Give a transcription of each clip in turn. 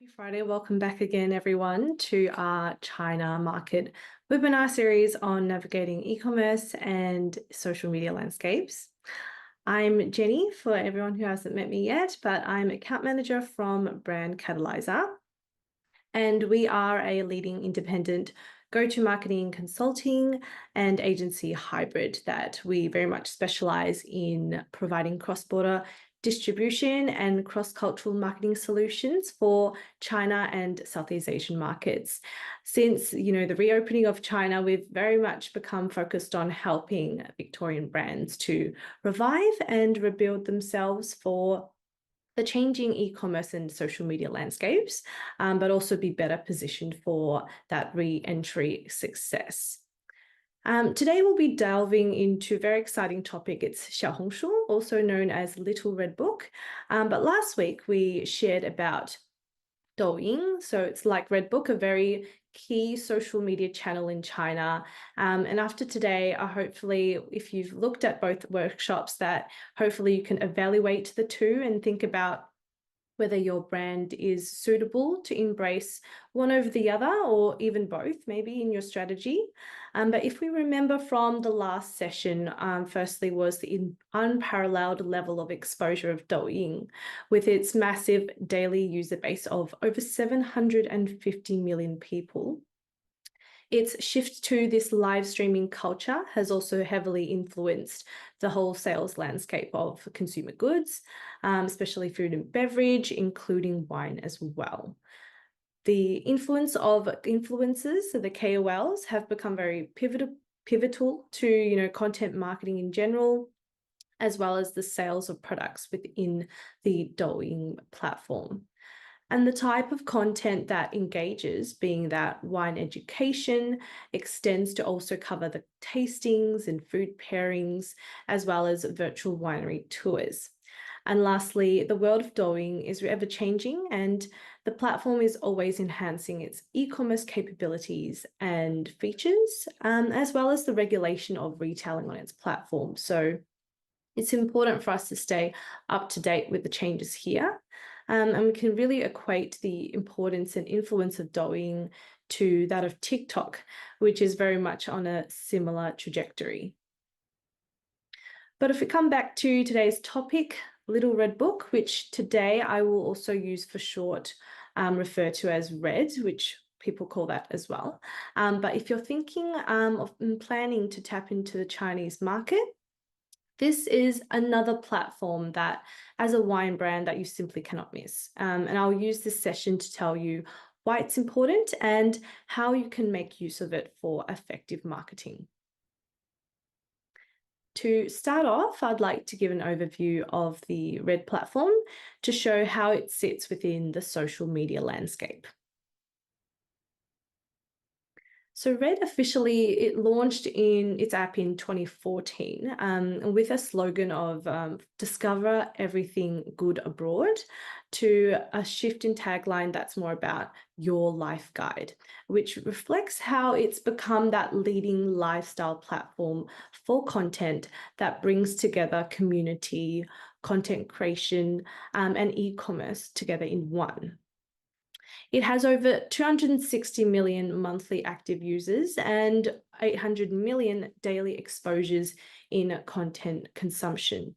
Happy Friday. Welcome back again, everyone, to our China market webinar series on navigating e-commerce and social media landscapes. I'm Jenny, for everyone who hasn't met me yet, but I'm account manager from Brand Catalyzer. And we are a leading independent go-to-marketing consulting and agency hybrid that we very much specialize in providing cross-border distribution and cross-cultural marketing solutions for China and Southeast Asian markets. Since, the reopening of China, we've very much become focused on helping Victorian brands to revive and rebuild themselves for the changing e-commerce and social media landscapes, but also be better positioned for that re-entry success. Today we'll be delving into a very exciting topic. It's Xiaohongshu, also known as Little Red Book. But last week we shared about Douyin. So it's like Red Book, a very key social media channel in China. And after today, hopefully, if you've looked at both workshops, that hopefully you can evaluate the two and think about whether your brand is suitable to embrace one over the other or even both, maybe in your strategy. But if we remember from the last session, firstly was the unparalleled level of exposure of Douyin with its massive daily user base of over 750 million people. Its shift to this live streaming culture has also heavily influenced the whole sales landscape of consumer goods, especially food and beverage, including wine as well. The influence of influencers, so the KOLs, have become very pivotal to content marketing in general, as well as the sales of products within the Douyin platform. And the type of content that engages, being that wine education, extends to also cover the tastings and food pairings, as well as virtual winery tours. And lastly, the world of Douyin is ever changing, and the platform is always enhancing its e-commerce capabilities and features, as well as the regulation of retailing on its platform. So it's important for us to stay up to date with the changes here. And we can really equate the importance and influence of Douyin to that of TikTok, which is very much on a similar trajectory. But if we come back to today's topic, Little Red Book, which today I will also use for short, refer to as Red, which people call that as well. But if you're thinking of planning to tap into the Chinese market, this is another platform that, as a wine brand, that you simply cannot miss. And I'll use this session to tell you why it's important and how you can make use of it for effective marketing. To start off, I'd like to give an overview of the Red platform to show how it sits within the social media landscape. So Red it launched its app in 2014 with a slogan of discover everything good abroad, to a shift in tagline that's more about your life guide, which reflects how it's become that leading lifestyle platform for content that brings together community, content creation, and e-commerce together in one. It has over 260 million monthly active users and 800 million daily exposures in content consumption.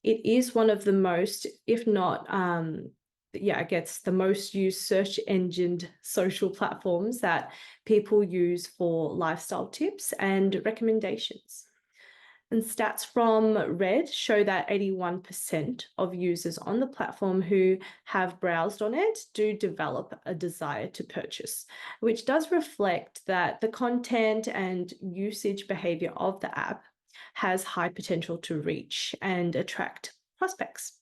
It is one of the most, if not, I guess the most used search engine social platforms that people use for lifestyle tips and recommendations. And stats from Red show that 81% of users on the platform who have browsed on it do develop a desire to purchase, which does reflect that the content and usage behavior of the app has high potential to reach and attract prospects.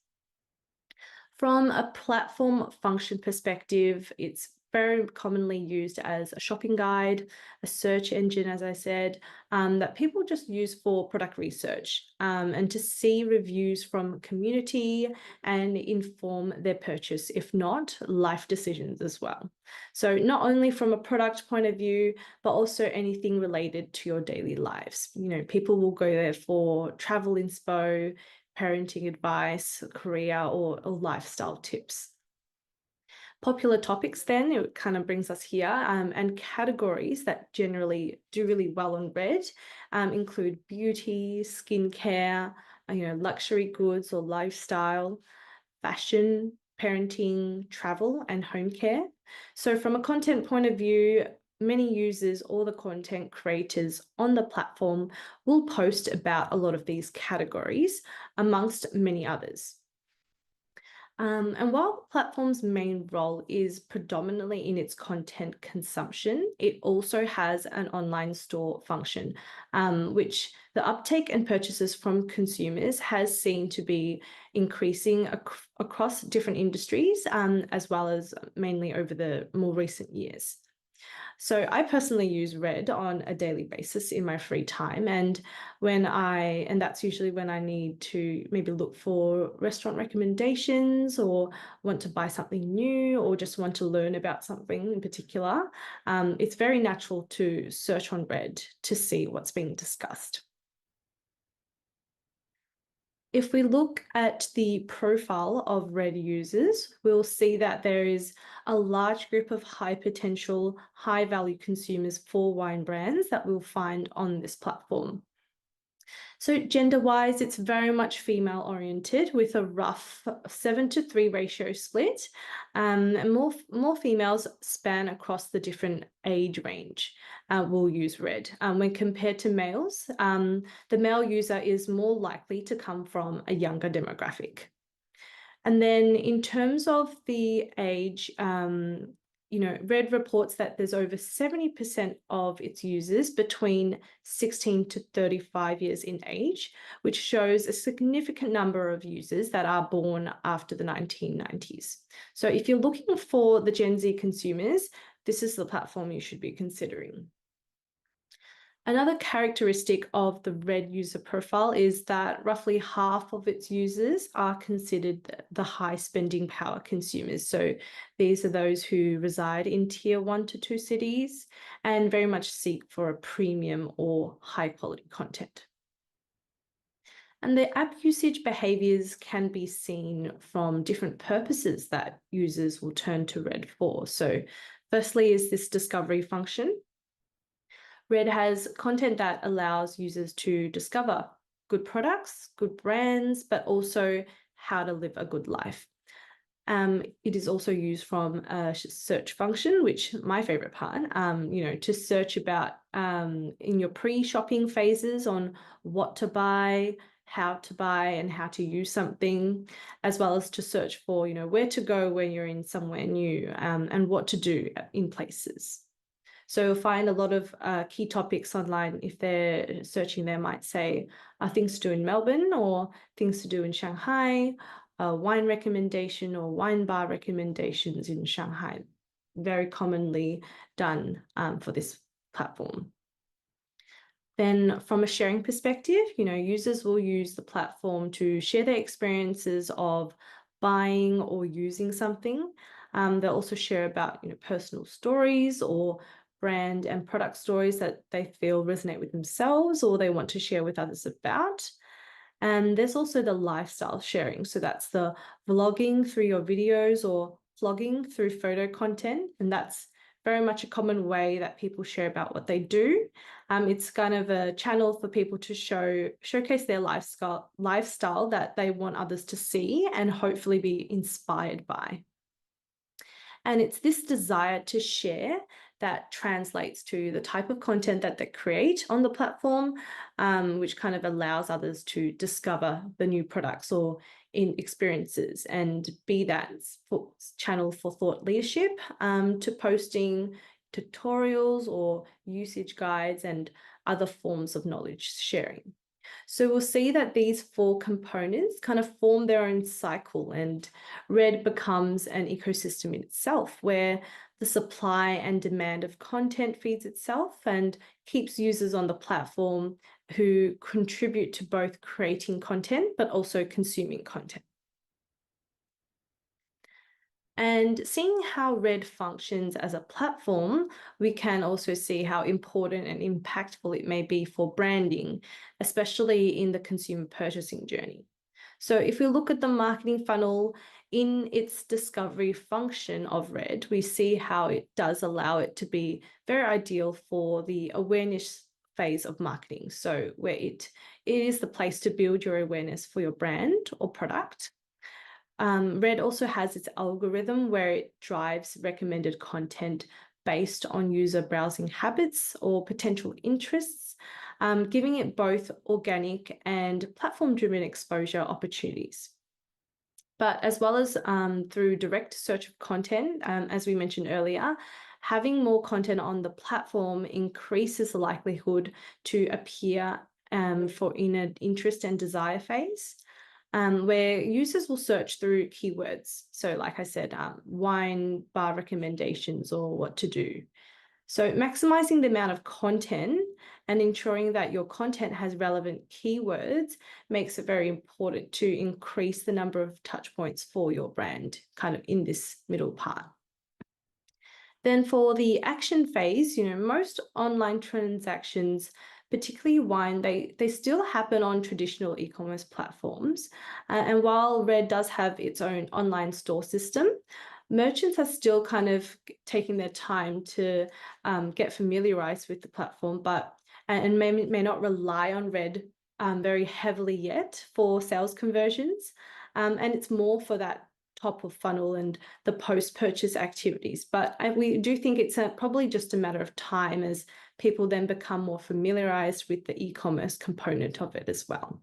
From a platform function perspective, it's very commonly used as a shopping guide, a search engine, as I said, that people just use for product research and to see reviews from community and inform their purchase, if not life decisions as well. So not only from a product point of view, but also anything related to your daily lives. People will go there for travel inspo, parenting advice, career, or lifestyle tips. Popular topics then, it kind of brings us here, and categories that generally do really well on Red include beauty, skincare, luxury goods or lifestyle, fashion, parenting, travel, and home care. So from a content point of view, many users or the content creators on the platform will post about a lot of these categories amongst many others. And while the platform's main role is predominantly in its content consumption, it also has an online store function, which the uptake and purchases from consumers has seen to be increasing across different industries, as well as mainly over the more recent years. So I personally use Red on a daily basis in my free time. And that's usually when I need to maybe look for restaurant recommendations or want to buy something new or just want to learn about something in particular. It's very natural to search on Red to see what's being discussed. If we look at the profile of Red users, we'll see that there is a large group of high potential, high value consumers for wine brands that we'll find on this platform. So gender-wise, it's very much female-oriented with a rough 7:3 ratio split, and more females span across the different age range. Will use Red. When compared to males, the male user is more likely to come from a younger demographic. And then in terms of the age, Red reports that there's over 70% of its users between 16 to 35 years in age, which shows a significant number of users that are born after the 1990s. So if you're looking for the Gen Z consumers, this is the platform you should be considering. Another characteristic of the Red user profile is that roughly half of its users are considered the high spending power consumers. So these are those who reside in tier 1 to 2 cities and very much seek for a premium or high quality content. And the app usage behaviors can be seen from different purposes that users will turn to Red for. So firstly is this discovery function. Red has content that allows users to discover good products, good brands, but also how to live a good life. It is also used from a search function, which my favorite part, to search about in your pre-shopping phases on what to buy, how to buy, and how to use something, as well as to search for, where to go when you're in somewhere new, and what to do in places. So you'll find a lot of key topics online. If they're searching, they might say things to do in Melbourne or things to do in Shanghai, wine recommendation or wine bar recommendations in Shanghai. Very commonly done for this platform. Then from a sharing perspective, users will use the platform to share their experiences of buying or using something. They'll also share about personal stories or brand and product stories that they feel resonate with themselves or they want to share with others about. And there's also the lifestyle sharing. So that's the vlogging through your videos or vlogging through photo content. And that's very much a common way that people share about what they do. It's kind of a channel for people to showcase their lifestyle that they want others to see and hopefully be inspired by. And it's this desire to share that translates to the type of content that they create on the platform, which kind of allows others to discover the new products or in experiences and be that channel for thought leadership, to posting tutorials or usage guides and other forms of knowledge sharing. So we'll see that these 4 components kind of form their own cycle, and Red becomes an ecosystem in itself where the supply and demand of content feeds itself and keeps users on the platform who contribute to both creating content but also consuming content. And seeing how Red functions as a platform, we can also see how important and impactful it may be for branding, especially in the consumer purchasing journey. So if we look at the marketing funnel in its discovery function of Red, we see how it does allow it to be very ideal for the awareness phase of marketing. So where it is the place to build your awareness for your brand or product. Red also has its algorithm where it drives recommended content based on user browsing habits or potential interests, giving it both organic and platform-driven exposure opportunities. But as well as through direct search of content, as we mentioned earlier, having more content on the platform increases the likelihood to appear for in an interest and desire phase, where users will search through keywords. So like I said, wine bar recommendations or what to do. So maximizing the amount of content and ensuring that your content has relevant keywords makes it very important to increase the number of touch points for your brand, kind of in this middle part. Then for the action phase, most online transactions, particularly wine, they still happen on traditional e-commerce platforms. And while Red does have its own online store system, merchants are still kind of taking their time to get familiarized with the platform, and may not rely on Red very heavily yet for sales conversions. And it's more for that top of funnel and the post-purchase activities. But we do think it's probably just a matter of time as people then become more familiarized with the e-commerce component of it as well.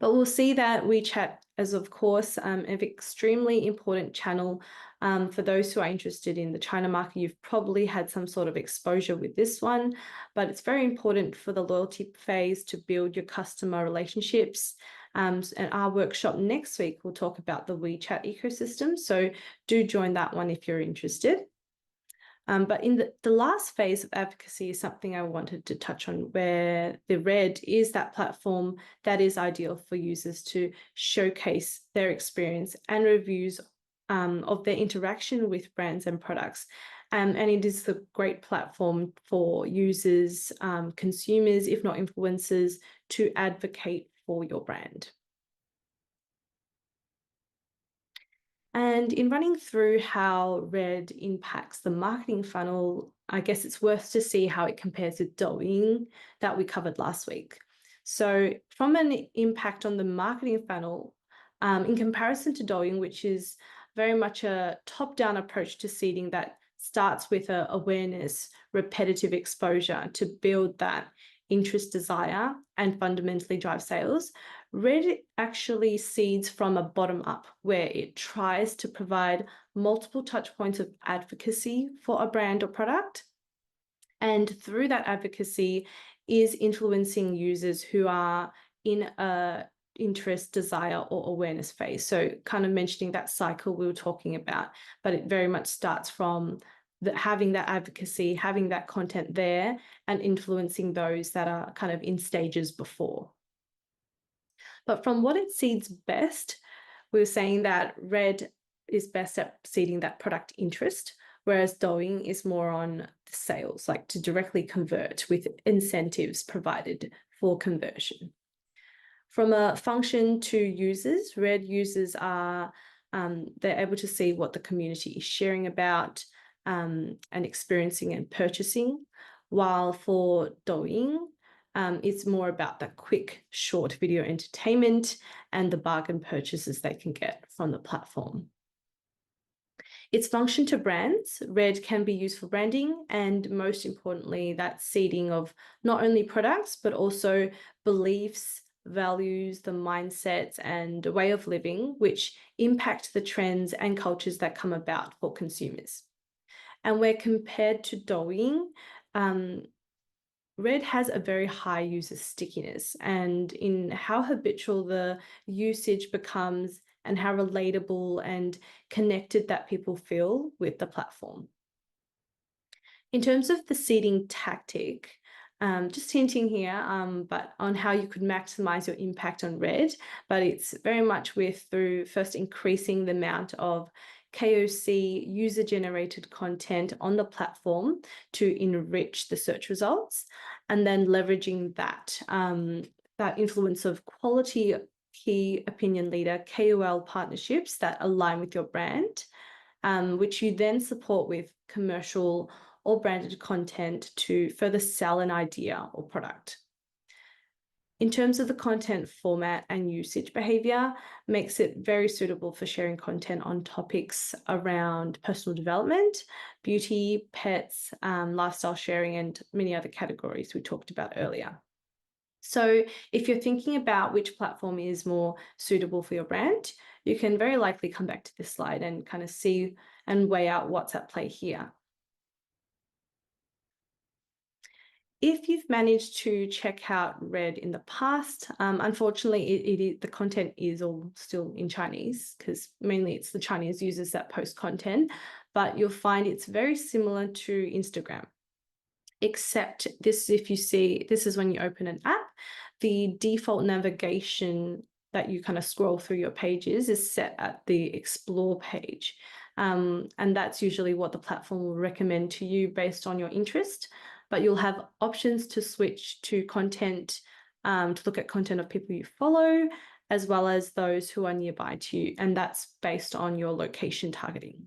But we'll see that WeChat is, of course, an extremely important channel for those who are interested in the China market. You've probably had some sort of exposure with this one, but it's very important for the loyalty phase to build your customer relationships. And our workshop next week will talk about the WeChat ecosystem. So do join that one if you're interested. But in the last phase of advocacy is something I wanted to touch on, where the Red is that platform that is ideal for users to showcase their experience and reviews of their interaction with brands and products. And it is a great platform for users, consumers, if not influencers, to advocate for your brand. And in running through how Red impacts the marketing funnel, I guess it's worth to see how it compares to Douyin that we covered last week. So from an impact on the marketing funnel, in comparison to Douyin, which is very much a top-down approach to seeding that starts with awareness, repetitive exposure to build that interest, desire, and fundamentally drive sales, Red actually seeds from a bottom up, where it tries to provide multiple touch points of advocacy for a brand or product. And through that advocacy is influencing users who are in a interest, desire, or awareness phase. So kind of mentioning that cycle we were talking about, but it very much starts from having that advocacy, having that content there, and influencing those that are kind of in stages before. But from what it seeds best, we were saying that Red is best at seeding that product interest, whereas Douyin is more on the sales, like to directly convert with incentives provided for conversion. From a function to users, Red users are, they're able to see what the community is sharing about, and experiencing and purchasing, while for Douyin, it's more about that quick, short video entertainment and the bargain purchases they can get from the platform. Its function to brands, Red can be used for branding and, most importantly, that seeding of not only products, but also beliefs, values, the mindsets and way of living, which impact the trends and cultures that come about for consumers. And where compared to Douyin, Red has a very high user stickiness, and in how habitual the usage becomes and how relatable and connected that people feel with the platform. In terms of the seeding tactic, just hinting here, but on how you could maximize your impact on Red, but it's very much through first increasing the amount of KOC user-generated content on the platform to enrich the search results, and then leveraging that, that influence of quality key opinion leader KOL partnerships that align with your brand, which you then support with commercial or branded content to further sell an idea or product. In terms of the content format and usage behavior, makes it very suitable for sharing content on topics around personal development, beauty, pets, lifestyle sharing, and many other categories we talked about earlier. So if you're thinking about which platform is more suitable for your brand, you can very likely come back to this slide and kind of see and weigh out what's at play here. If you've managed to check out Red in the past, unfortunately, the content is all still in Chinese, because mainly it's the Chinese users that post content, but you'll find it's very similar to Instagram. Except this, if you see, this is when you open an app, the default navigation that you kind of scroll through your pages is set at the explore page. And that's usually what the platform will recommend to you based on your interest. But you'll have options to switch to content, to look at content of people you follow, as well as those who are nearby to you. And that's based on your location targeting.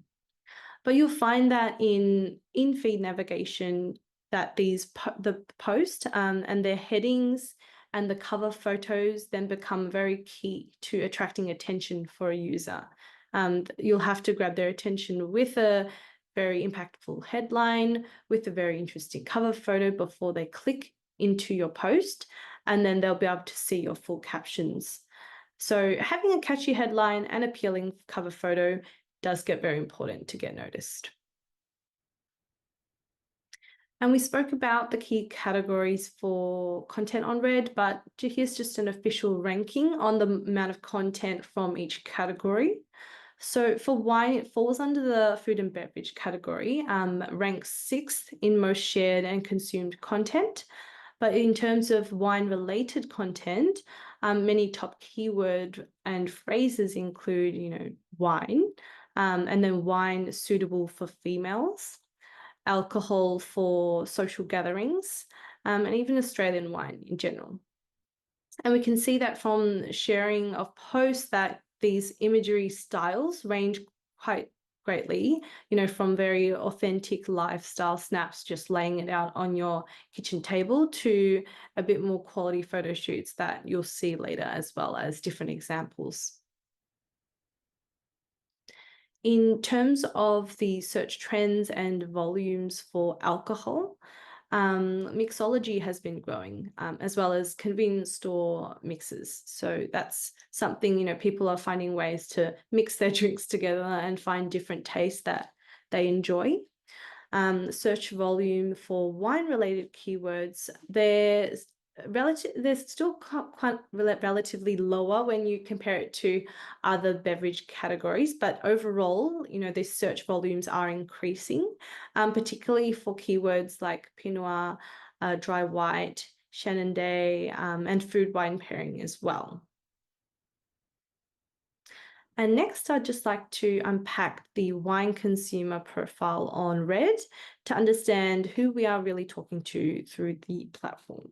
But you'll find that in feed navigation, that the post and their headings and the cover photos then become very key to attracting attention for a user. You'll have to grab their attention with a very impactful headline, with a very interesting cover photo before they click into your post, and then they'll be able to see your full captions. So having a catchy headline and appealing cover photo does get very important to get noticed. And we spoke about the key categories for content on Red, but here's just an official ranking on the amount of content from each category. So for wine, it falls under the food and beverage category, ranks 6th in most shared and consumed content. But in terms of wine-related content, many top keyword and phrases include, wine, and then wine suitable for females, alcohol for social gatherings, and even Australian wine in general. And we can see that from sharing of posts that these imagery styles range quite greatly, from very authentic lifestyle snaps, just laying it out on your kitchen table, to a bit more quality photo shoots that you'll see later, as well as different examples. In terms of the search trends and volumes for alcohol, mixology has been growing, as well as convenience store mixes. So that's something, people are finding ways to mix their drinks together and find different tastes that they enjoy. Search volume for wine-related keywords, they're still quite relatively lower when you compare it to other beverage categories, but overall, these search volumes are increasing, particularly for keywords like Pinot Noir, dry white, Shenandoah, and food wine pairing as well. And next, I'd just like to unpack the wine consumer profile on Red to understand who we are really talking to through the platform.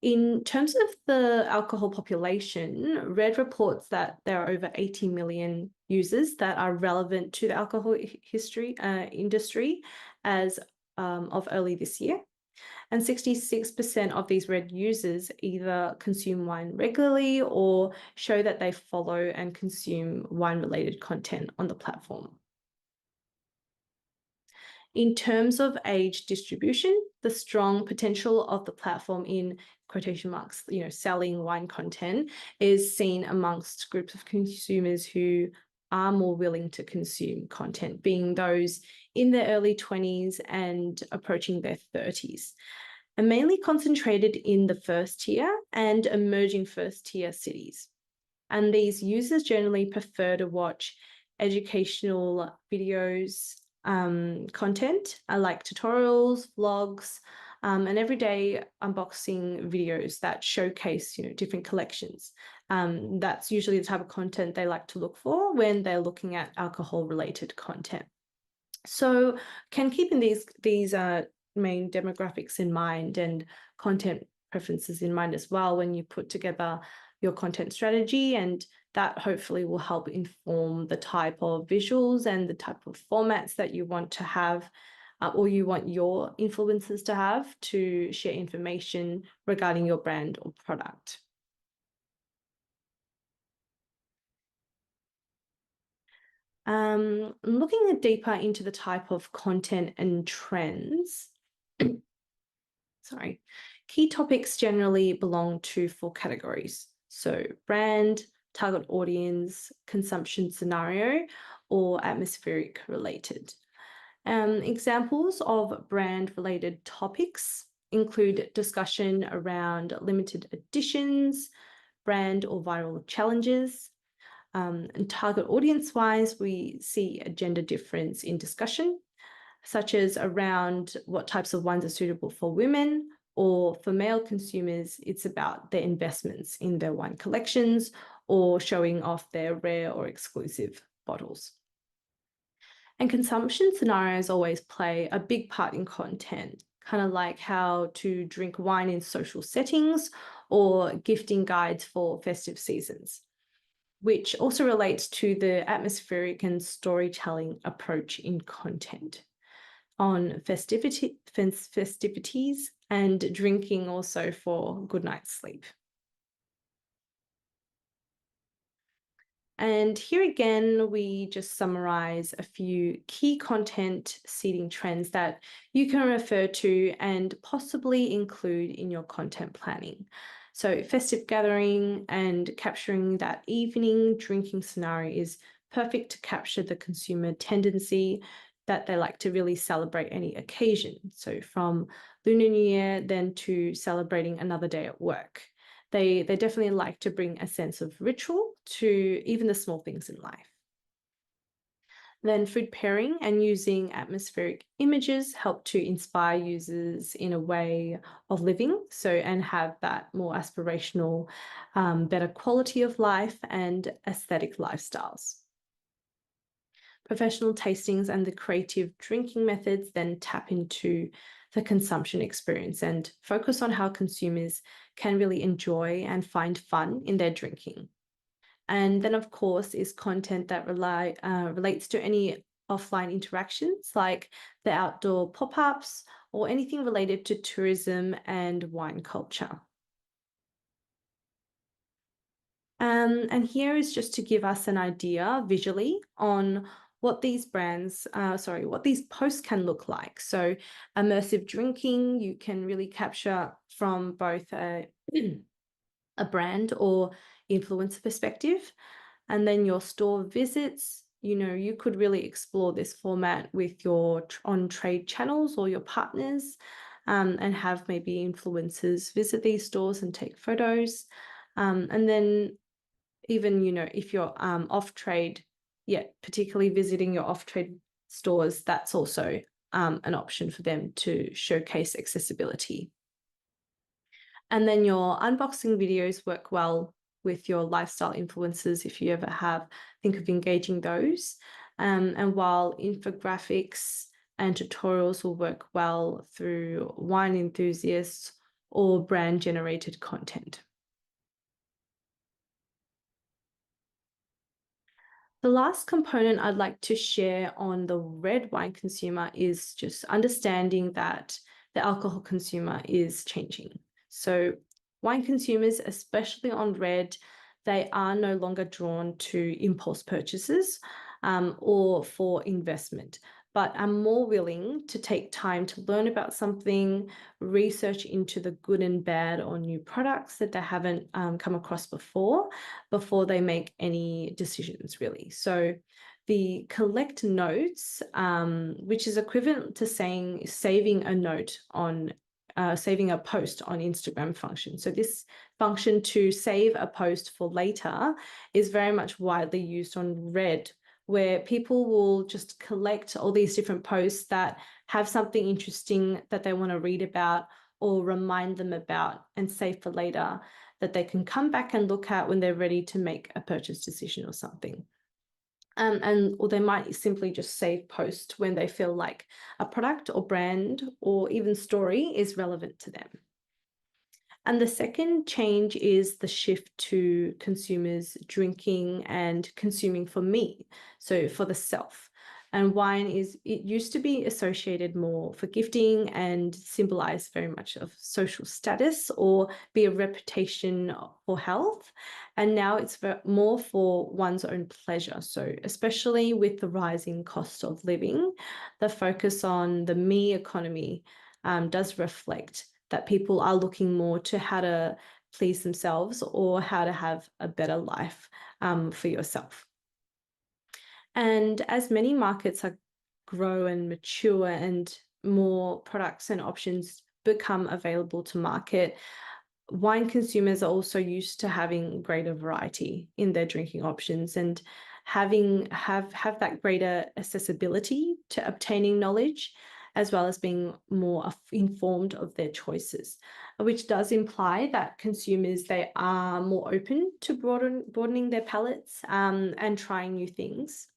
In terms of the alcohol population, Red reports that there are over 80 million users that are relevant to the alcohol industry as of early this year. And 66% of these Red users either consume wine regularly or show that they follow and consume wine-related content on the platform. In terms of age distribution, the strong potential of the platform in quotation marks, selling wine content is seen amongst groups of consumers who are more willing to consume content, being those in their early 20s and approaching their 30s, and mainly concentrated in the first tier and emerging first tier cities. And these users generally prefer to watch educational videos, content like tutorials, vlogs, and everyday unboxing videos that showcase, different collections. That's usually the type of content they like to look for when they're looking at alcohol-related content. So, keeping these main demographics in mind and content preferences in mind as well when you put together your content strategy, and that hopefully will help inform the type of visuals and the type of formats that you want to have, or you want your influencers to have to share information regarding your brand or product. Looking deeper into the type of content and trends, sorry, key topics generally belong to 4 categories. So brand, target audience, consumption scenario, or atmospheric related. Examples of brand related topics include discussion around limited editions, brand or viral challenges. And target audience wise, we see a gender difference in discussion, such as around what types of wines are suitable for women, or for male consumers, it's about their investments in their wine collections or showing off their rare or exclusive bottles. And consumption scenarios always play a big part in content, kind of like how to drink wine in social settings or gifting guides for festive seasons, which also relates to the atmospheric and storytelling approach in content on festivities and drinking also for good night's sleep. And here again, we just summarize a few key content seeding trends that you can refer to and possibly include in your content planning. So festive gathering and capturing that evening drinking scenario is perfect to capture the consumer tendency that they like to really celebrate any occasion. So from Lunar New Year then to celebrating another day at work. They definitely like to bring a sense of ritual to even the small things in life. Then food pairing and using atmospheric images help to inspire users in a way of living, and have that more aspirational, better quality of life and aesthetic lifestyles. Professional tastings and the creative drinking methods then tap into the consumption experience and focus on how consumers can really enjoy and find fun in their drinking. And then, of course, is content that relates to any offline interactions like the outdoor pop-ups or anything related to tourism and wine culture. And here is just to give us an idea visually on what these what these posts can look like. So immersive drinking, you can really capture from both a brand or influencer perspective. And then your store visits, you could really explore this format with your on-trade channels or your partners, and have maybe influencers visit these stores and take photos. And then even, if you're off-trade, particularly visiting your off-trade stores, that's also an option for them to showcase accessibility. And then your unboxing videos work well with your lifestyle influencers if you ever think of engaging those. And while infographics and tutorials will work well through wine enthusiasts or brand-generated content. The last component I'd like to share on the red wine consumer is just understanding that the alcohol consumer is changing. So wine consumers, especially on red, they are no longer drawn to impulse purchases or for investment, but are more willing to take time to learn about something, research into the good and bad or new products that they haven't come across before they make any decisions, really. So the collect notes, which is equivalent to saying saving a note on saving a post on Instagram function. So this function to save a post for later is very much widely used on Red, where people will just collect all these different posts that have something interesting that they want to read about or remind them about and save for later that they can come back and look at when they're ready to make a purchase decision or something. Or they might simply just save post when they feel like a product or brand or even story is relevant to them. And the second change is the shift to consumers drinking and consuming for me, so for the self. And wine it used to be associated more for gifting and symbolize very much of social status or be a reputation for health. And now it's more for one's own pleasure. So especially with the rising cost of living, the focus on the me economy does reflect that people are looking more to how to please themselves or how to have a better life for yourself. And as many markets grow and mature and more products and options become available to market, wine consumers are also used to having greater variety in their drinking options and have that greater accessibility to obtaining knowledge, as well as being more informed of their choices, which does imply that consumers, they are more open to broadening their palettes and trying new things.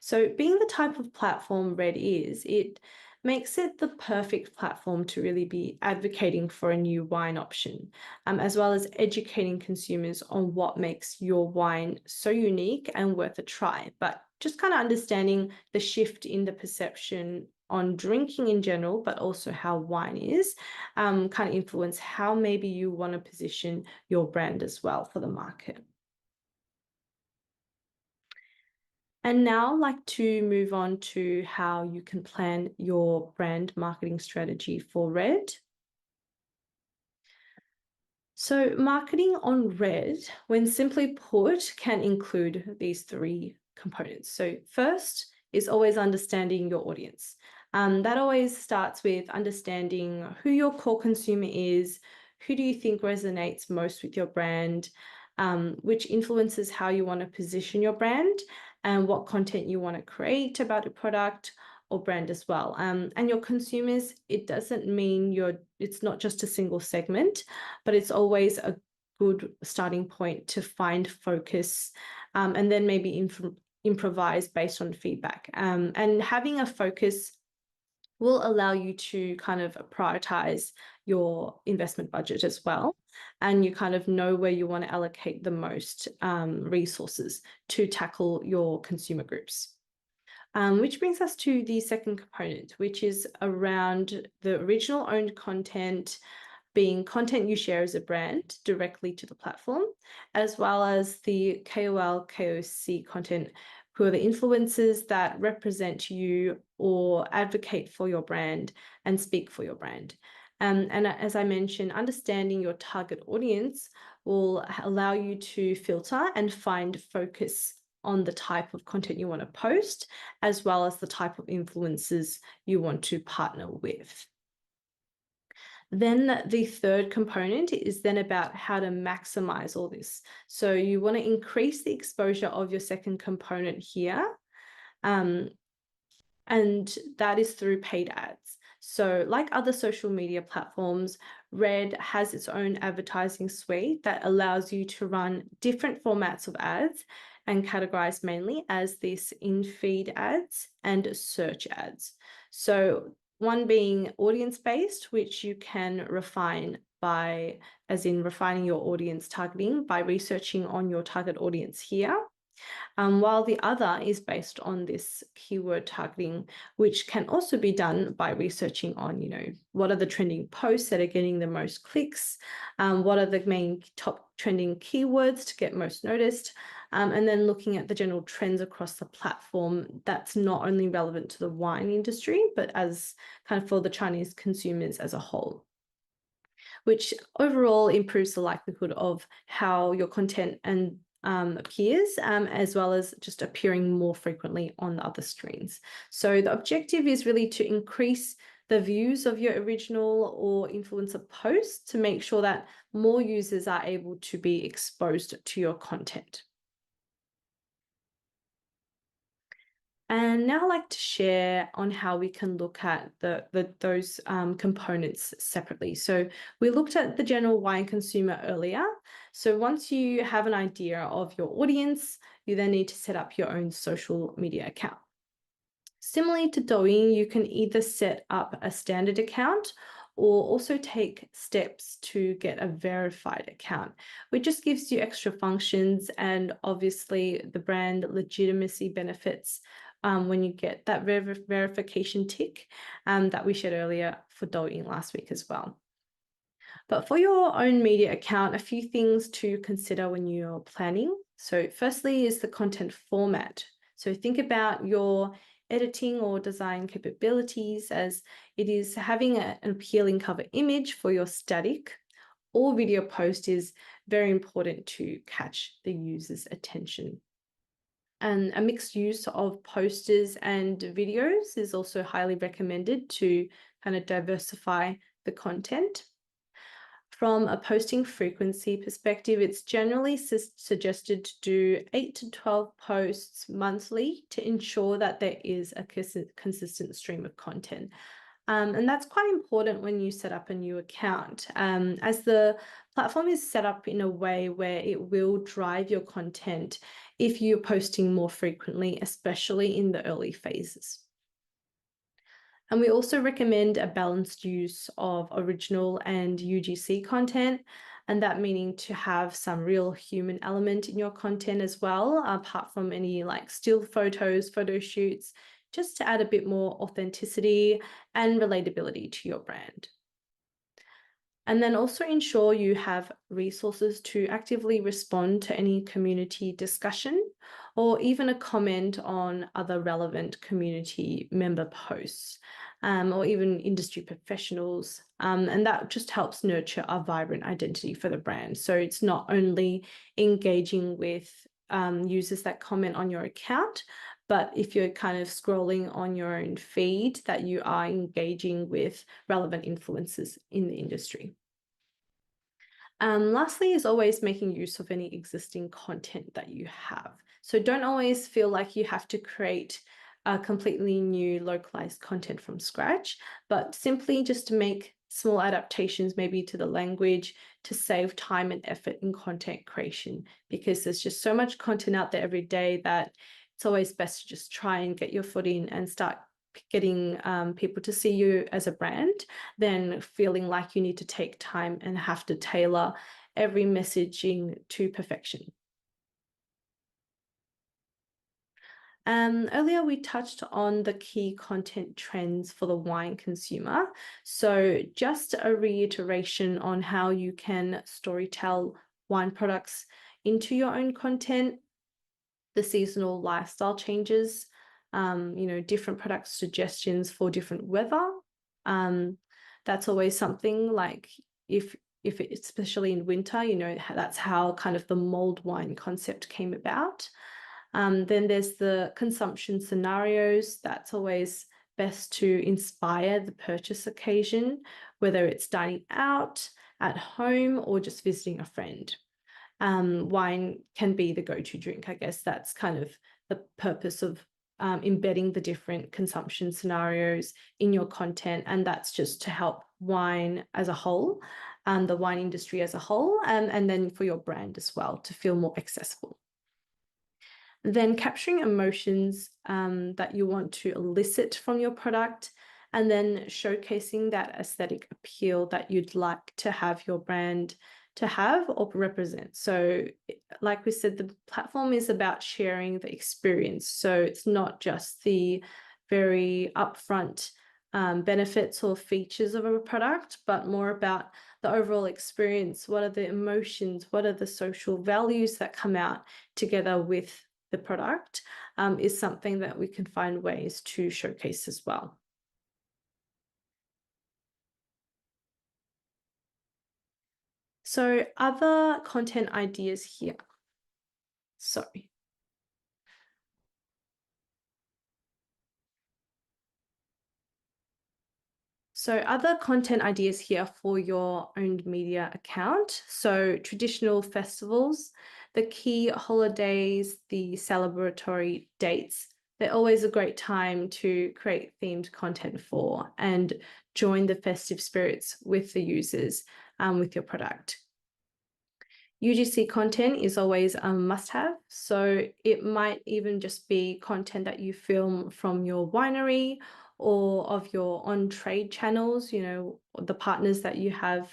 So being the type of platform Red is, it makes it the perfect platform to really be advocating for a new wine option, as well as educating consumers on what makes your wine so unique and worth a try. But just kind of understanding the shift in the perception on drinking in general, but also how wine is, kind of influence how maybe you want to position your brand as well for the market. And now I'd like to move on to how you can plan your brand marketing strategy for Red. So marketing on Red, when simply put, can include these three components. So first is always understanding your audience. That always starts with understanding who your core consumer is, who do you think resonates most with your brand, which influences how you want to position your brand and what content you want to create about a product or brand as well. And your consumers, it doesn't mean it's not just a single segment, but it's always a good starting point to find focus and then maybe improvise based on feedback. And having a focus will allow you to kind of prioritize your investment budget as well. And you kind of know where you want to allocate the most resources to tackle your consumer groups. Which brings us to the second component, which is around the original owned content being content you share as a brand directly to the platform, as well as the KOL, KOC content, who are the influencers that represent you or advocate for your brand and speak for your brand. And as I mentioned, understanding your target audience will allow you to filter and find focus on the type of content you want to post, as well as the type of influencers you want to partner with. Then the third component is then about how to maximize all this. So you want to increase the exposure of your second component here. And that is through paid ads. So like other social media platforms, Red has its own advertising suite that allows you to run different formats of ads and categorized mainly as this in-feed ads and search ads. So one being audience-based, which you can refine as in refining your audience targeting by researching on your target audience here. While the other is based on this keyword targeting, which can also be done by researching on, what are the trending posts that are getting the most clicks, what are the main top trending keywords to get most noticed, and then looking at the general trends across the platform that's not only relevant to the wine industry, but as kind of for the Chinese consumers as a whole, which overall improves the likelihood of how your content and appears, as well as just appearing more frequently on the other screens. So the objective is really to increase the views of your original or influencer posts to make sure that more users are able to be exposed to your content. And now I'd like to share on how we can look at those components separately. So we looked at the general wine consumer earlier. So once you have an idea of your audience, you then need to set up your own social media account. Similarly to Douyin, you can either set up a standard account or also take steps to get a verified account, which just gives you extra functions and obviously the brand legitimacy benefits when you get that verification tick that we shared earlier for Douyin last week as well. But for your own media account, a few things to consider when you're planning. So firstly is the content format. So think about your editing or design capabilities, as it is having an appealing cover image for your static or video post is very important to catch the user's attention. And a mixed use of posters and videos is also highly recommended to kind of diversify the content. From a posting frequency perspective, it's generally suggested to do 8 to 12 posts monthly to ensure that there is a consistent stream of content. And that's quite important when you set up a new account, as the platform is set up in a way where it will drive your content if you're posting more frequently, especially in the early phases. And we also recommend a balanced use of original and UGC content, and that meaning to have some real human element in your content as well, apart from any like still photos, photo shoots, just to add a bit more authenticity and relatability to your brand. And then also ensure you have resources to actively respond to any community discussion or even a comment on other relevant community member posts or even industry professionals. And that just helps nurture a vibrant identity for the brand. So it's not only engaging with users that comment on your account, but if you're kind of scrolling on your own feed, that you are engaging with relevant influencers in the industry. Lastly is always making use of any existing content that you have. So don't always feel like you have to create a completely new localized content from scratch, but simply just to make small adaptations maybe to the language to save time and effort in content creation, because there's just so much content out there every day that it's always best to just try and get your foot in and start getting people to see you as a brand than feeling like you need to take time and have to tailor every messaging to perfection. Earlier, we touched on the key content trends for the wine consumer. So just a reiteration on how you can storytell wine products into your own content, the seasonal lifestyle changes, different product suggestions for different weather. That's always something like if it's especially in winter, that's how kind of the mulled wine concept came about. Then there's the consumption scenarios. That's always best to inspire the purchase occasion, whether it's dining out, at home, or just visiting a friend. Wine can be the go-to drink. I guess that's kind of the purpose of embedding the different consumption scenarios in your content, and that's just to help wine as a whole, the wine industry as a whole, and then for your brand as well to feel more accessible. Then capturing emotions that you want to elicit from your product, and then showcasing that aesthetic appeal that you'd like to have your brand to have or represent. So like we said, the platform is about sharing the experience. So it's not just the very upfront benefits or features of a product, but more about the overall experience. What are the emotions? What are the social values that come out together with the product is something that we can find ways to showcase as well. So other content ideas here. Sorry. So other content ideas here for your owned media account. So traditional festivals, the key holidays, the celebratory dates, they're always a great time to create themed content for and join the festive spirits with the users with your product. UGC content is always a must-have. So it might even just be content that you film from your winery or of your on-trade channels, the partners that you have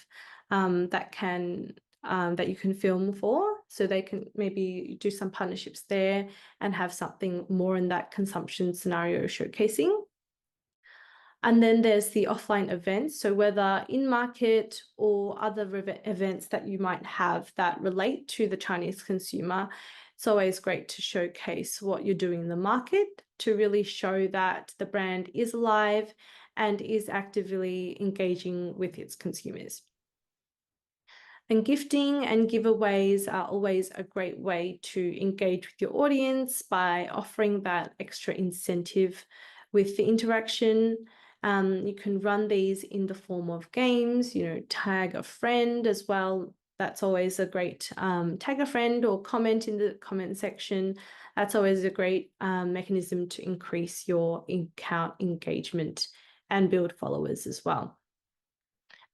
that you can film for. So they can maybe do some partnerships there and have something more in that consumption scenario showcasing. And then there's the offline events. So whether in market or other events that you might have that relate to the Chinese consumer, it's always great to showcase what you're doing in the market to really show that the brand is alive and is actively engaging with its consumers. And gifting and giveaways are always a great way to engage with your audience by offering that extra incentive with the interaction. You can run these in the form of games, tag a friend as well. That's always a great tag a friend or comment in the comment section. That's always a great mechanism to increase your account engagement and build followers as well.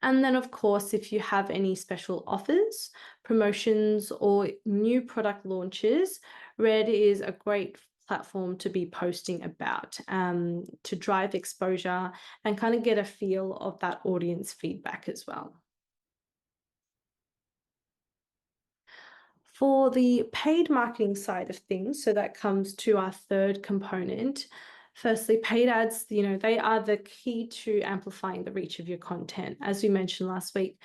And then, of course, if you have any special offers, promotions, or new product launches, Red is a great platform to be posting about to drive exposure and kind of get a feel of that audience feedback as well. For the paid marketing side of things, so that comes to our third component. Firstly, paid ads, they are the key to amplifying the reach of your content. As we mentioned last week,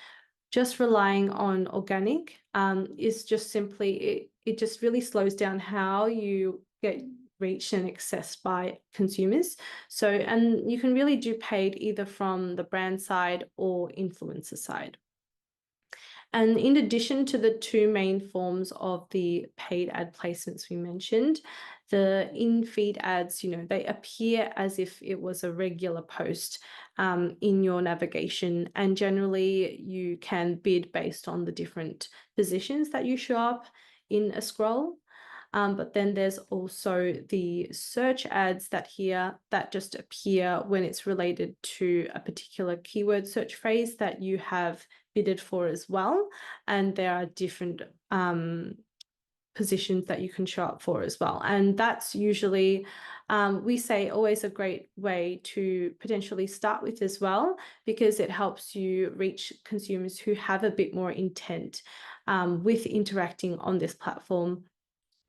just relying on organic is just simply, it just really slows down how you get reached and accessed by consumers. So, and you can really do paid either from the brand side or influencer side. And in addition to the two main forms of the paid ad placements we mentioned, the in-feed ads, they appear as if it was a regular post in your navigation. And generally, you can bid based on the different positions that you show up in a scroll. But then there's also the search ads that just appear when it's related to a particular keyword search phrase that you have bidded for as well. And there are different positions that you can show up for as well. And that's usually, we say, always a great way to potentially start with as well, because it helps you reach consumers who have a bit more intent with interacting on this platform,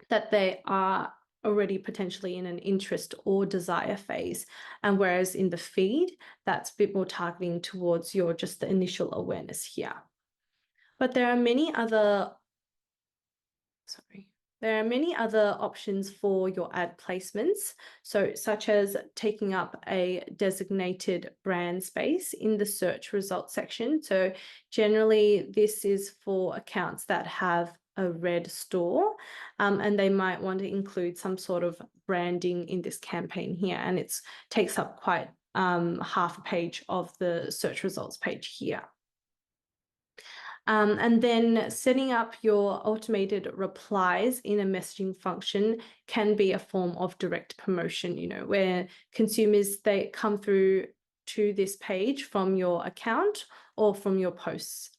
that they are already potentially in an interest or desire phase. And whereas in the feed, that's a bit more targeting towards your just the initial awareness here. But there are many other options for your ad placements. So such as taking up a designated brand space in the search results section. So generally this is for accounts that have a Red store and they might want to include some sort of branding in this campaign here. And it takes up quite half a page of the search results page here. And then setting up your automated replies in a messaging function can be a form of direct promotion, where consumers, they come through to this page from your account or from your posts.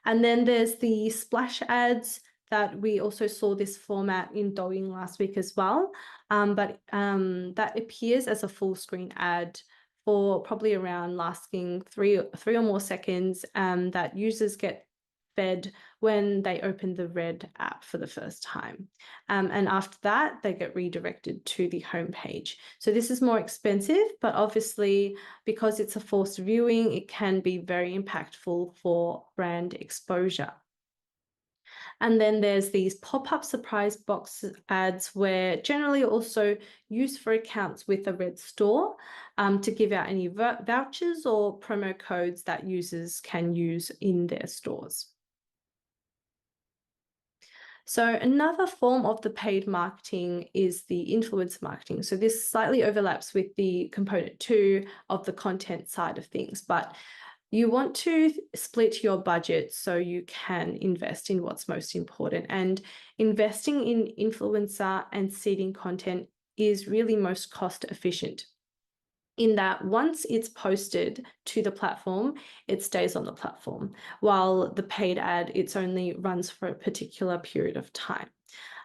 And then there's the splash ads that we also saw this format in Douyin last week as well. But that appears as a full screen ad for probably around lasting three or more seconds that users get fed when they open the Red app for the first time. And after that, they get redirected to the homepage. So this is more expensive, but obviously because it's a forced viewing, it can be very impactful for brand exposure. And then there's these pop-up surprise box ads, where generally also used for accounts with a Red store to give out any vouchers or promo codes that users can use in their stores. So another form of the paid marketing is the influencer marketing. So this slightly overlaps with the component 2 of the content side of things, but you want to split your budget so you can invest in what's most important. And investing in influencer and seeding content is really most cost efficient. in that once it's posted to the platform, it stays on the platform, while the paid ad, it's only runs for a particular period of time.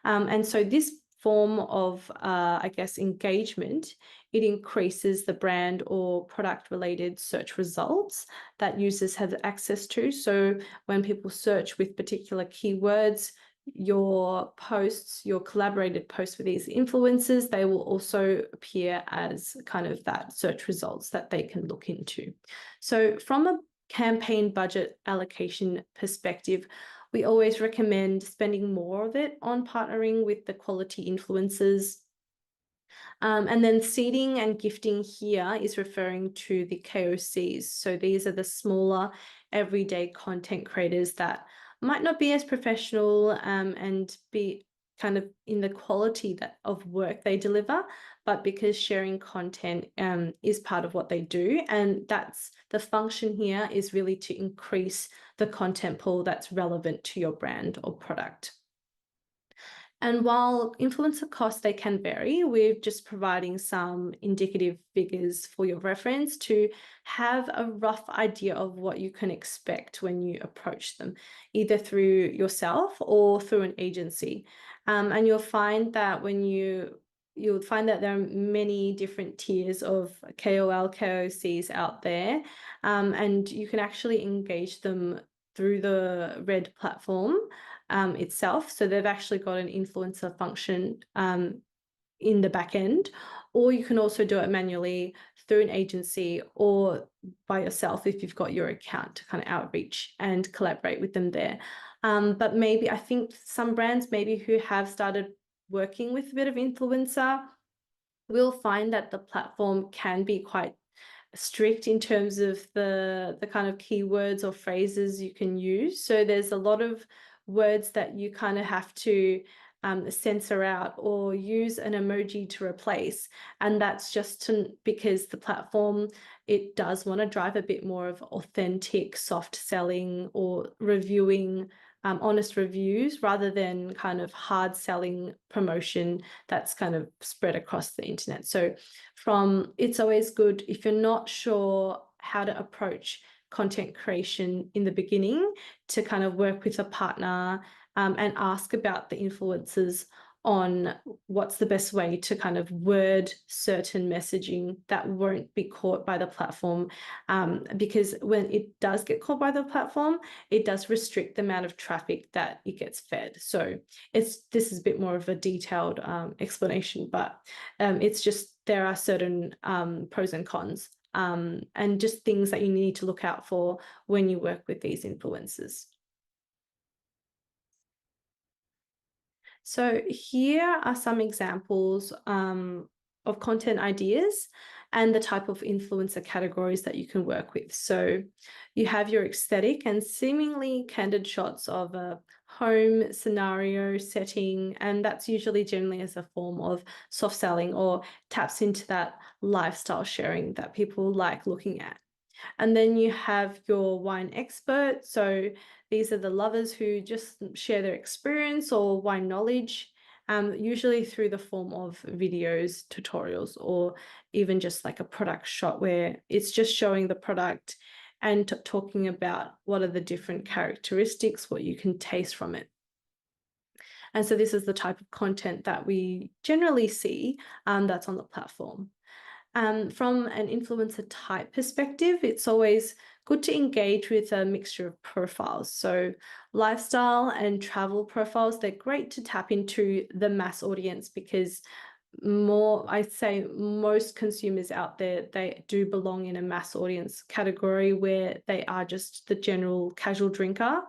And so this form of, I guess, engagement, it increases the brand or product related search results that users have access to. So when people search with particular keywords, your posts, your collaborated posts with these influencers, they will also appear as kind of that search results that they can look into. So from a campaign budget allocation perspective, we always recommend spending more of it on partnering with the quality influencers. And then seeding and gifting here is referring to the KOCs. So these are the smaller everyday content creators that might not be as professional and be kind of in the quality of work they deliver, but because sharing content is part of what they do. And that's the function here, is really to increase the content pool that's relevant to your brand or product. And while influencer costs, they can vary, we're just providing some indicative figures for your reference to have a rough idea of what you can expect when you approach them, either through yourself or through an agency. And you'll find that you'll find that there are many different tiers of KOL, KOCs out there, and you can actually engage them through the Red platform itself. So they've actually got an influencer function in the back end, or you can also do it manually through an agency or by yourself if you've got your account to kind of outreach and collaborate with them there. But maybe I think some brands maybe who have started working with a bit of influencer will find that the platform can be quite strict in terms of the kind of keywords or phrases you can use. So there's a lot of words that you kind of have to censor out or use an emoji to replace. And that's just because the platform, it does want to drive a bit more of authentic soft selling or reviewing, honest reviews, rather than kind of hard selling promotion that's kind of spread across the internet. So it's always good if you're not sure how to approach content creation in the beginning, to kind of work with a partner and ask about the influencers on what's the best way to kind of word certain messaging that won't be caught by the platform, because when it does get caught by the platform, it does restrict the amount of traffic that it gets fed. So this is a bit more of a detailed explanation, but it's just there are certain pros and cons, and just things that you need to look out for when you work with these influencers. So here are some examples of content ideas and the type of influencer categories that you can work with. So you have your aesthetic and seemingly candid shots of a home scenario setting, and that's usually generally as a form of soft selling or taps into that lifestyle sharing that people like looking at. And then you have your wine expert. So these are the lovers who just share their experience or wine knowledge, usually through the form of videos, tutorials, or even just like a product shot where it's just showing the product and talking about what are the different characteristics, what you can taste from it. And so this is the type of content that we generally see that's on the platform. From an influencer type perspective, it's always good to engage with a mixture of profiles. So lifestyle and travel profiles, they're great to tap into the mass audience, because I'd say most consumers out there, they do belong in a mass audience category where they are just the general casual drinker.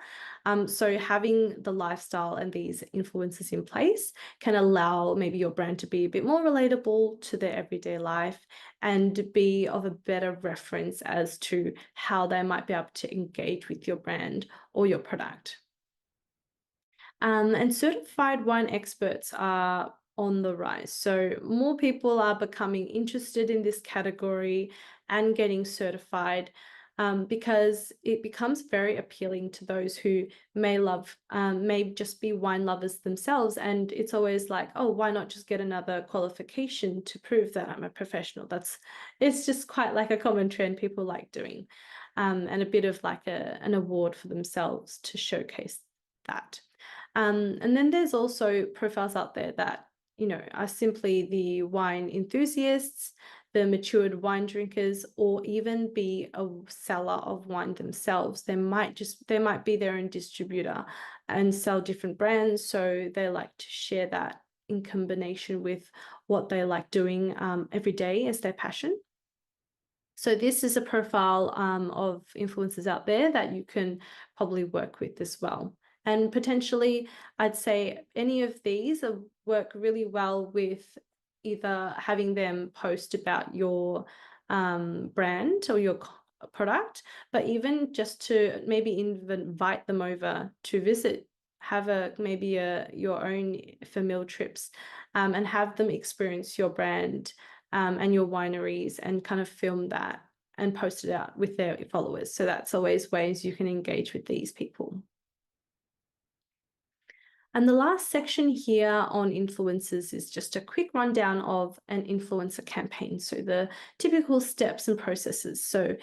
So having the lifestyle and these influencers in place can allow maybe your brand to be a bit more relatable to their everyday life and be of a better reference as to how they might be able to engage with your brand or your product. And certified wine experts are on the rise. So more people are becoming interested in this category and getting certified. because it becomes very appealing to those who may just be wine lovers themselves. And it's always like, oh, why not just get another qualification to prove that I'm a professional? It's just quite like a common trend people like doing, and a bit of like an award for themselves to showcase that. And then there's also profiles out there that, are simply the wine enthusiasts, the matured wine drinkers, or even be a seller of wine themselves. They might be their own distributor and sell different brands. So they like to share that in combination with what they like doing every day as their passion. So this is a profile of influencers out there that you can probably work with as well. And potentially, I'd say any of these work really well with either having them post about your brand or your product, but even just to maybe invite them over to visit, have your own family trips, and have them experience your brand and your wineries, and kind of film that and post it out with their followers. So that's always ways you can engage with these people. And the last section here on influencers is just a quick rundown of an influencer campaign. So the typical steps and processes. So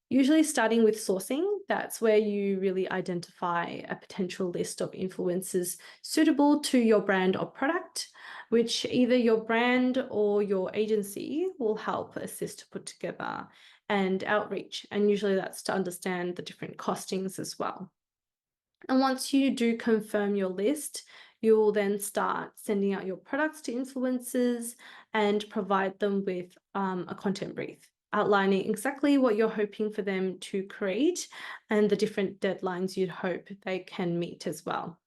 usually starting with sourcing, that's where you really identify a potential list of influencers suitable to your brand or product, which either your brand or your agency will help assist to put together, and outreach. And usually that's to understand the different costings as well. And once you do confirm your list, you will then start sending out your products to influencers and provide them with a content brief, outlining exactly what you're hoping for them to create and the different deadlines you'd hope they can meet as well.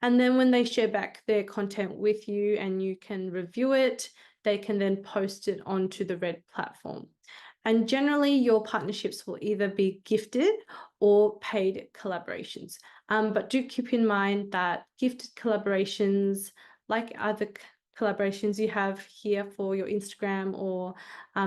And then when they share back their content with you and you can review it, they can then post it onto the Red platform. And generally, your partnerships will either be gifted or paid collaborations. But do keep in mind that gifted collaborations, like other collaborations you have here for your Instagram or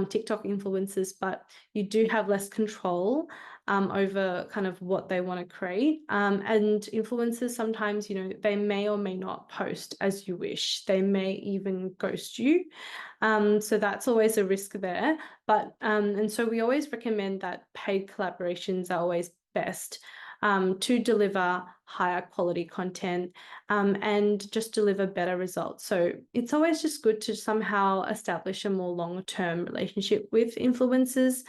TikTok influencers, but you do have less control over kind of what they want to create. And influencers sometimes, they may or may not post as you wish. They may even ghost you. So that's always a risk there. But and so we always recommend that paid collaborations are always best to deliver higher quality content and just deliver better results. So it's always just good to somehow establish a more long-term relationship with influencers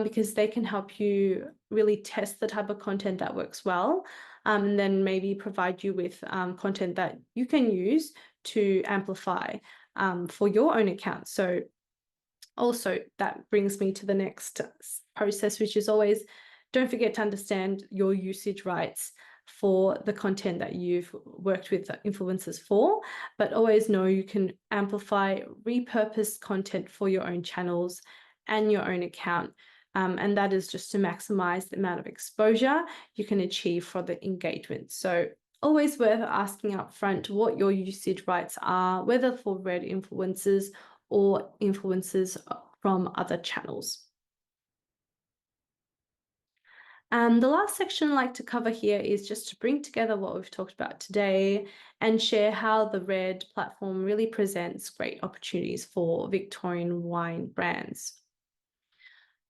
because they can help you really test the type of content that works well, and then maybe provide you with content that you can use to amplify for your own account. So also that brings me to the next process, which is always, don't forget to understand your usage rights for the content that you've worked with influencers for, but always know you can amplify, repurpose content for your own channels and your own account. And that is just to maximize the amount of exposure you can achieve for the engagement. So always worth asking up front what your usage rights are, whether for Red influencers or influencers from other channels. The last section I'd like to cover here is just to bring together what we've talked about today and share how the Red platform really presents great opportunities for Victorian wine brands.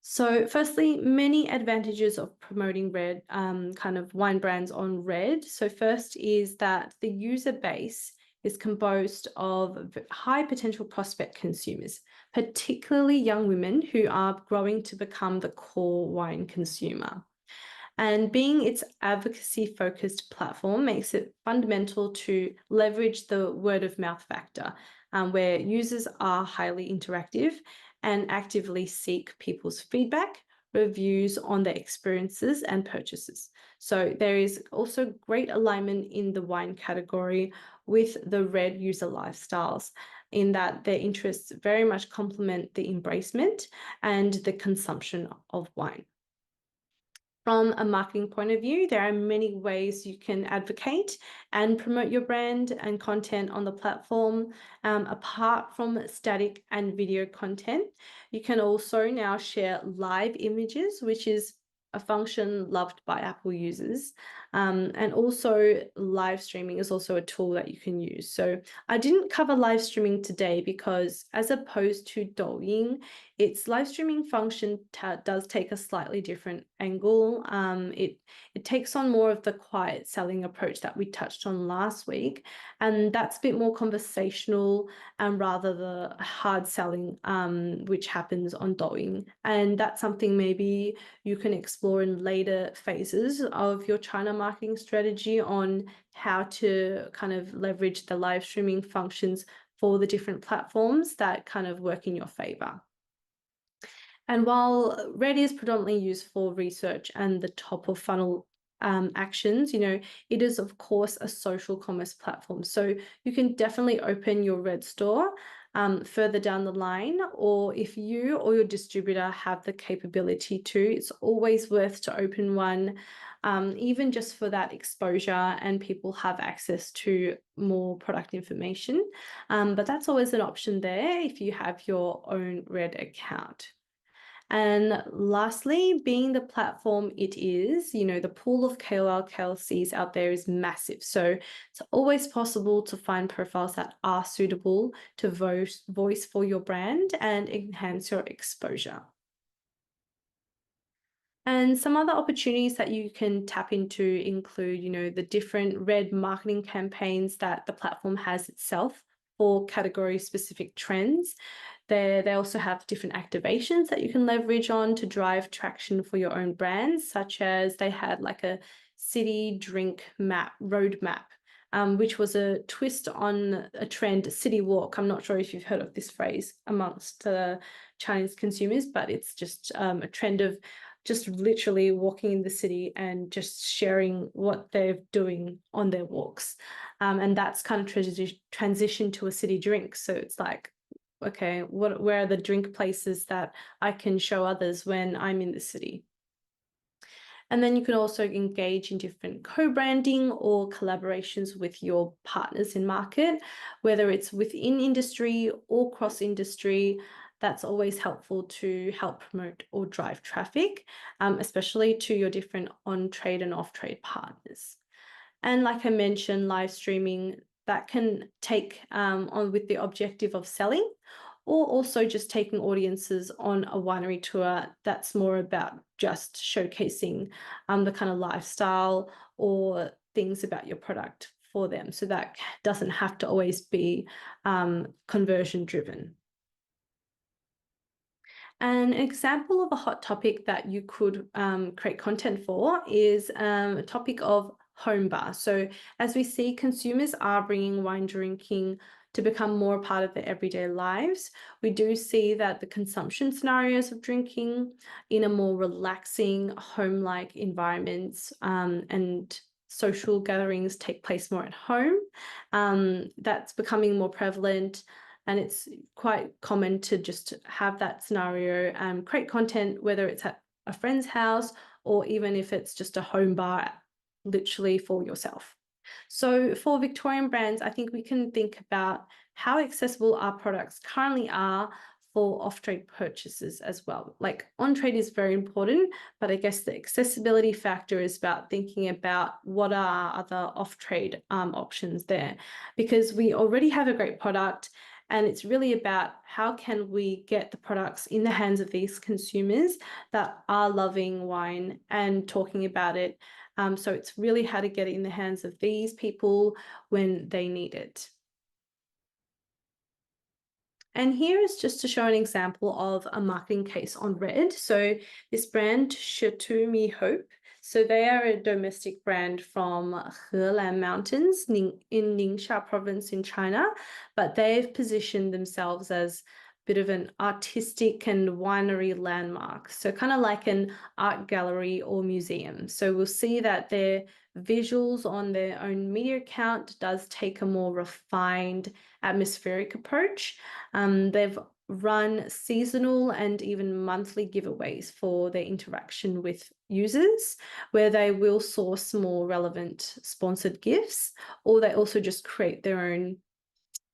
So firstly, many advantages of promoting Red, kind of wine brands on Red. So first is that the user base is composed of high potential prospect consumers, particularly young women who are growing to become the core wine consumer. And being its advocacy-focused platform makes it fundamental to leverage the word of mouth factor, where users are highly interactive and actively seek people's feedback, reviews on their experiences and purchases. So there is also great alignment in the wine category with the Red user lifestyles, in that their interests very much complement the embracement and the consumption of wine. From a marketing point of view, there are many ways you can advocate and promote your brand and content on the platform. Apart from static and video content, you can also now share live images, which is a function loved by Apple users. And also live streaming is also a tool that you can use. So I didn't cover live streaming today because as opposed to Douyin, its live streaming function does take a slightly different angle. It takes on more of the quiet selling approach that we touched on last week, and that's a bit more conversational and rather the hard selling, which happens on Douyin. And that's something maybe you can explore in later phases of your China marketing strategy on how to kind of leverage the live streaming functions for the different platforms that kind of work in your favor. And while Red is predominantly used for research and the top of funnel actions, it is of course a social commerce platform. So you can definitely open your Red store further down the line, or if you or your distributor have the capability to, it's always worth to open one, even just for that exposure and people have access to more product information. But that's always an option there if you have your own Red account. And lastly, being the platform it is, the pool of KOL, KLCs out there is massive. So it's always possible to find profiles that are suitable to voice for your brand and enhance your exposure. And some other opportunities that you can tap into include, the different Red marketing campaigns that the platform has itself for category-specific trends. They also have different activations that you can leverage on to drive traction for your own brands, such as they had like a city drink map, roadmap, which was a twist on a trend, city walk. I'm not sure if you've heard of this phrase amongst Chinese consumers, but it's just a trend of just literally walking in the city and just sharing what they're doing on their walks. And that's kind of transition to a city drink. So it's like, okay, where are the drink places that I can show others when I'm in the city? And then you can also engage in different co-branding or collaborations with your partners in market, whether it's within industry or cross-industry. That's always helpful to help promote or drive traffic, especially to your different on-trade and off-trade partners. And like I mentioned, live streaming, that can take on with the objective of selling, or also just taking audiences on a winery tour that's more about just showcasing the kind of lifestyle or things about your product for them. So that doesn't have to always be conversion driven. An example of a hot topic that you could create content for is a topic of home bar. So as we see, consumers are bringing wine drinking to become more a part of their everyday lives. We do see that the consumption scenarios of drinking in a more relaxing home-like environments and social gatherings take place more at home. That's becoming more prevalent. And it's quite common to just have that scenario, create content, whether it's at a friend's house or even if it's just a home bar, literally for yourself. So for Victorian brands, I think we can think about how accessible our products currently are for off-trade purchases as well. Like on-trade is very important, but I guess the accessibility factor is about thinking about what are other off-trade options there, because we already have a great product. And it's really about how can we get the products in the hands of these consumers that are loving wine and talking about it. So it's really how to get it in the hands of these people when they need it. And here is just to show an example of a marketing case on Red. So this brand, Chateau Me Hope. So they are a domestic brand from Helan Mountains in Ningxia province in China, but they've positioned themselves as a bit of an artistic and winery landmark. So kind of like an art gallery or museum. So we'll see that their visuals on their own media account does take a more refined atmospheric approach. They've run seasonal and even monthly giveaways for their interaction with users, where they will source more relevant sponsored gifts, or they also just create their own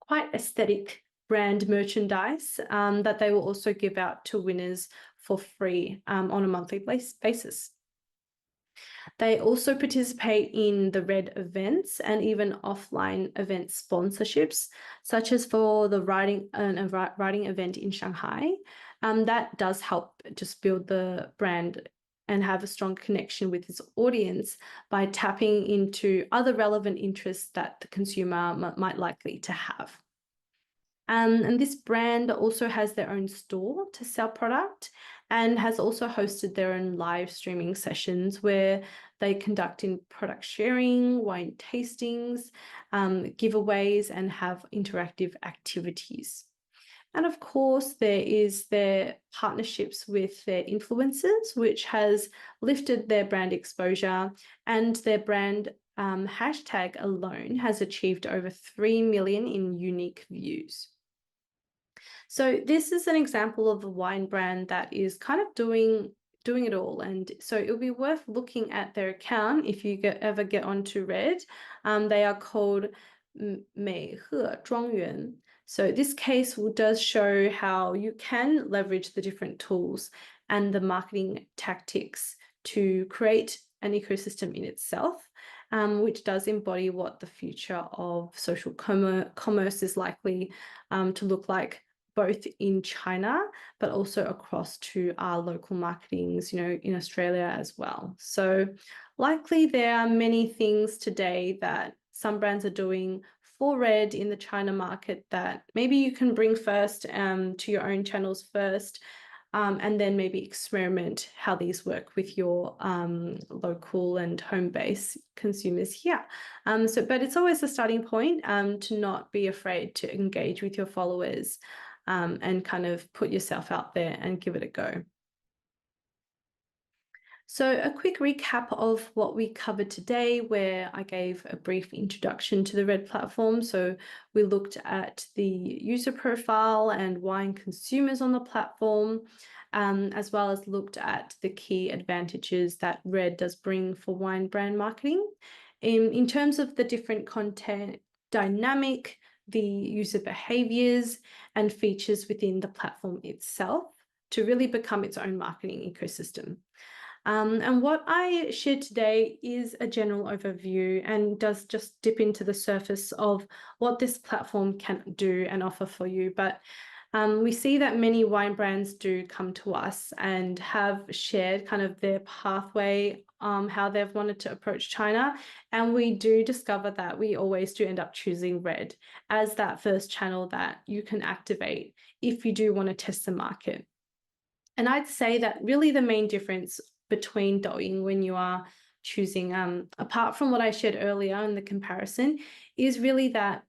quite aesthetic brand merchandise that they will also give out to winners for free on a monthly basis. They also participate in the Red events and even offline event sponsorships, such as for the writing event in Shanghai. That does help just build the brand and have a strong connection with its audience by tapping into other relevant interests that the consumer might likely to have. And this brand also has their own store to sell product and has also hosted their own live streaming sessions where they conduct in product sharing, wine tastings, giveaways, and have interactive activities. And of course, there is their partnerships with their influencers, which has lifted their brand exposure, and their brand hashtag alone has achieved over 3 million in unique views. So this is an example of a wine brand that is kind of doing it all. And so it'll be worth looking at their account if you ever get onto Red. They are called 美鹤庄园. So this case does show how you can leverage the different tools and the marketing tactics to create an ecosystem in itself, which does embody what the future of social commerce is likely to look like, both in China, but also across to our local marketings, in Australia as well. So likely there are many things today that some brands are doing for Red in the China market that maybe you can bring first to your own channels first, and then maybe experiment how these work with your local and home-based consumers here. But it's always a starting point to not be afraid to engage with your followers and kind of put yourself out there and give it a go. So a quick recap of what we covered today, where I gave a brief introduction to the Red platform. So we looked at the user profile and wine consumers on the platform, as well as looked at the key advantages that Red does bring for wine brand marketing. In terms of the different content dynamic, the user behaviors and features within the platform itself to really become its own marketing ecosystem. And what I shared today is a general overview and does just dip into the surface of what this platform can do and offer for you. But we see that many wine brands do come to us and have shared kind of their pathway, how they've wanted to approach China. And we do discover that we always do end up choosing Red as that first channel that you can activate if you do want to test the market. And I'd say that really the main difference between Douyin when you are choosing, apart from what I shared earlier in the comparison, is really that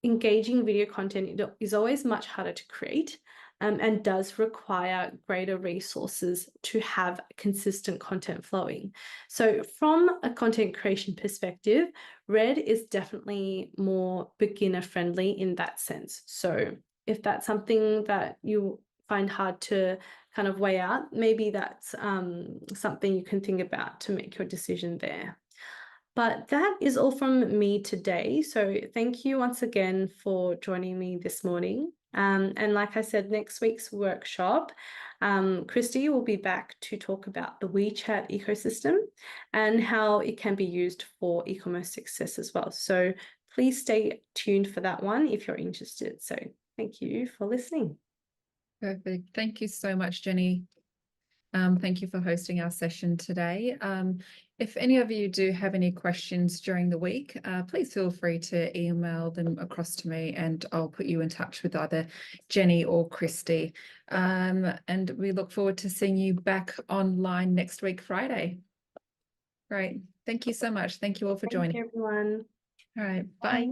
engaging video content is always much harder to create and does require greater resources to have consistent content flowing. So from a content creation perspective, Red is definitely more beginner friendly in that sense. So if that's something that you find hard to kind of weigh out, maybe that's something you can think about to make your decision there. But that is all from me today. So thank you once again for joining me this morning. And like I said, next week's workshop, Christy will be back to talk about the WeChat ecosystem and how it can be used for e-commerce success as well. So please stay tuned for that one if you're interested. So thank you for listening. Perfect. Thank you so much, Jenny. Thank you for hosting our session today. If any of you do have any questions during the week, please feel free to email them across to me and I'll put you in touch with either Jenny or Christy. And we look forward to seeing you back online next week, Friday. Great. Thank you so much. Thank you all for joining. Thank you, everyone. All right. Bye.